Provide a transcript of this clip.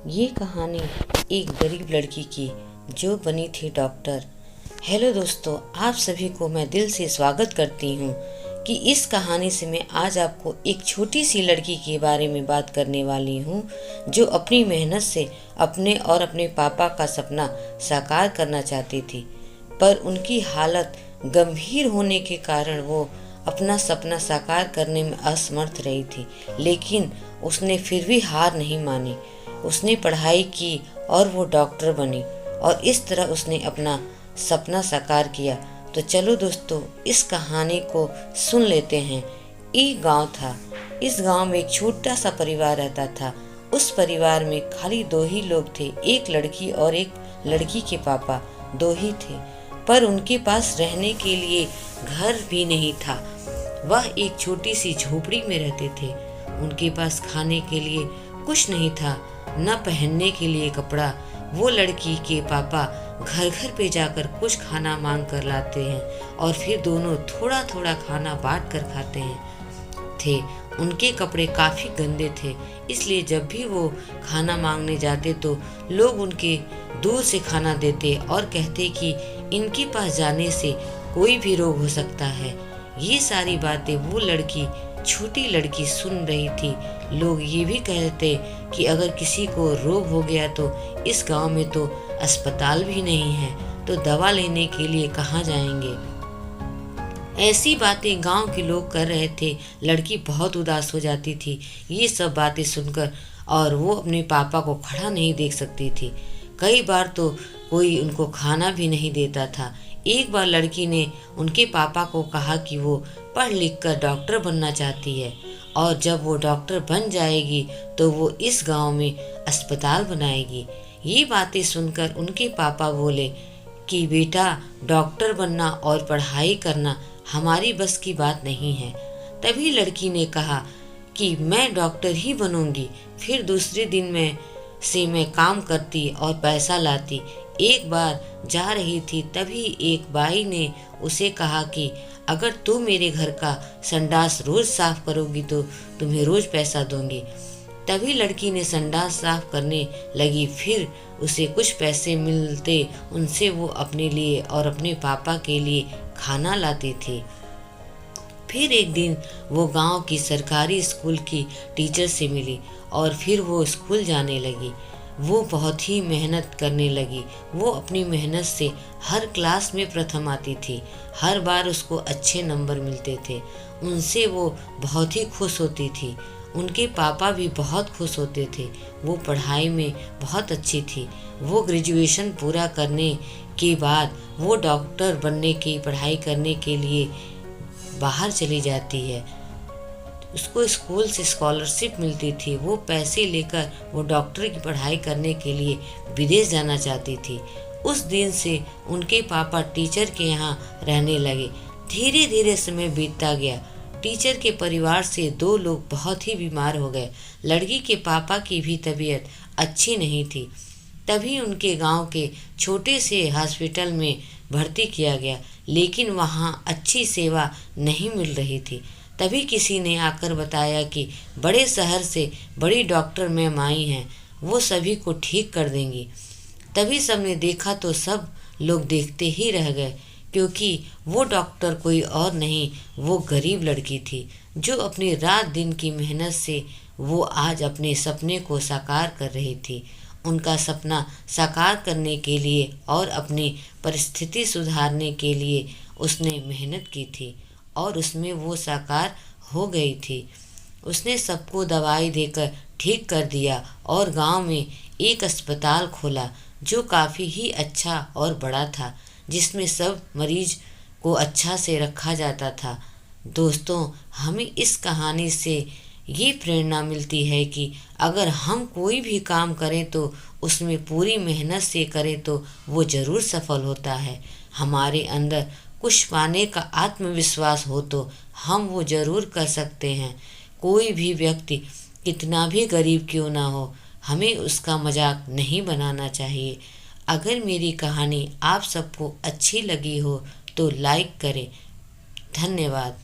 ये कहानी एक गरीब लड़की की जो बनी थी डॉक्टर। हेलो दोस्तों, आप सभी को मैं दिल से स्वागत करती हूँ कि इस कहानी से मैं आज आपको एक छोटी सी लड़की के बारे में बात करने वाली हूँ जो अपनी मेहनत से अपने और अपने पापा का सपना साकार करना चाहती थी, पर उनकी हालत गंभीर होने के कारण वो अपना सपना साकार करने में असमर्थ रही थी। लेकिन उसने फिर भी हार नहीं मानी। उसने पढ़ाई की और वो डॉक्टर बनी और इस तरह उसने अपना सपना साकार किया। तो चलो दोस्तों, इस कहानी को सुन लेते हैं। एक गांव था। इस गांव में एक छोटा सा परिवार रहता था। उस परिवार में खाली दो ही लोग थे, एक लड़की और एक लड़की के पापा। दो ही थे, पर उनके पास रहने के लिए घर भी नहीं था। वह एक छोटी सी झोपड़ी में रहते थे। उनके पास खाने के लिए कुछ नहीं था, न पहनने के लिए कपड़ा। वो लड़की के पापा घर घर पे जाकर कुछ खाना मांग कर लाते हैं और फिर दोनों थोड़ा थोड़ा खाना बांट कर खाते थे। उनके कपड़े काफी गंदे थे, इसलिए जब भी वो खाना मांगने जाते तो लोग उनके दूर से खाना देते और कहते कि इनके पास जाने से कोई भी रोग हो सकता है। ये सारी बातें वो लड़की, छोटी लड़की सुन रही थी। लोग ये भी कहते कि अगर किसी को रोग हो गया तो इस गांव में तो अस्पताल भी नहीं है, तो दवा लेने के लिए कहाँ जाएंगे। ऐसी बातें गांव के लोग कर रहे थे। लड़की बहुत उदास हो जाती थी ये सब बातें सुनकर, और वो अपने पापा को खड़ा नहीं देख सकती थी। कई बार तो कोई उनको खाना भी नहीं देता था। एक बार लड़की ने उनके पापा को कहा कि वो पढ़ लिख कर डॉक्टर बनना चाहती है और जब वो डॉक्टर बन जाएगी तो वो इस गांव में अस्पताल बनाएगी। ये बातें सुनकर उनके पापा बोले कि बेटा, डॉक्टर बनना और पढ़ाई करना हमारी बस की बात नहीं है। तभी लड़की ने कहा कि मैं डॉक्टर ही बनूंगी। फिर दूसरे दिन मैं काम करती और पैसा लाती। एक बार जा रही थी, तभी एक बाई ने उसे कहा कि अगर तू मेरे घर का संडास रोज साफ करोगी तो तुम्हें रोज पैसा दूंगी। तभी लड़की ने संडास साफ करने लगी। फिर उसे कुछ पैसे मिलते, उनसे वो अपने लिए और अपने पापा के लिए खाना लाती थी। फिर एक दिन वो गांव की सरकारी स्कूल की टीचर से मिली और फिर वो स्कूल जाने लगी। वो बहुत ही मेहनत करने लगी। वो अपनी मेहनत से हर क्लास में प्रथम आती थी। हर बार उसको अच्छे नंबर मिलते थे। उनसे वो बहुत ही खुश होती थी। उनके पापा भी बहुत खुश होते थे। वो पढ़ाई में बहुत अच्छी थी। वो ग्रेजुएशन पूरा करने के बाद वो डॉक्टर बनने की पढ़ाई करने के लिए बाहर चली जाती है। उसको स्कूल से स्कॉलरशिप मिलती थी। वो पैसे लेकर वो डॉक्टर की पढ़ाई करने के लिए विदेश जाना चाहती थी। उस दिन से उनके पापा टीचर के यहाँ रहने लगे। धीरे धीरे समय बीतता गया। टीचर के परिवार से दो लोग बहुत ही बीमार हो गए। लड़की के पापा की भी तबीयत अच्छी नहीं थी। तभी उनके गांव के छोटे से हॉस्पिटल में भर्ती किया गया, लेकिन वहाँ अच्छी सेवा नहीं मिल रही थी। तभी किसी ने आकर बताया कि बड़े शहर से बड़ी डॉक्टर मैम आई हैं, वो सभी को ठीक कर देंगी। तभी सबने देखा तो सब लोग देखते ही रह गए, क्योंकि वो डॉक्टर कोई और नहीं, वो गरीब लड़की थी जो अपनी रात दिन की मेहनत से वो आज अपने सपने को साकार कर रही थी। उनका सपना साकार करने के लिए और अपनी परिस्थिति सुधारने के लिए उसने मेहनत की थी और उसमें वो साकार हो गई थी। उसने सबको दवाई देकर ठीक कर दिया और गांव में एक अस्पताल खोला जो काफ़ी ही अच्छा और बड़ा था, जिसमें सब मरीज को अच्छा से रखा जाता था। दोस्तों, हमें इस कहानी से ये प्रेरणा मिलती है कि अगर हम कोई भी काम करें तो उसमें पूरी मेहनत से करें तो वो ज़रूर सफल होता है। हमारे अंदर कुछ पाने का आत्मविश्वास हो तो हम वो ज़रूर कर सकते हैं। कोई भी व्यक्ति कितना भी गरीब क्यों ना हो, हमें उसका मजाक नहीं बनाना चाहिए। अगर मेरी कहानी आप सबको अच्छी लगी हो तो लाइक करें। धन्यवाद।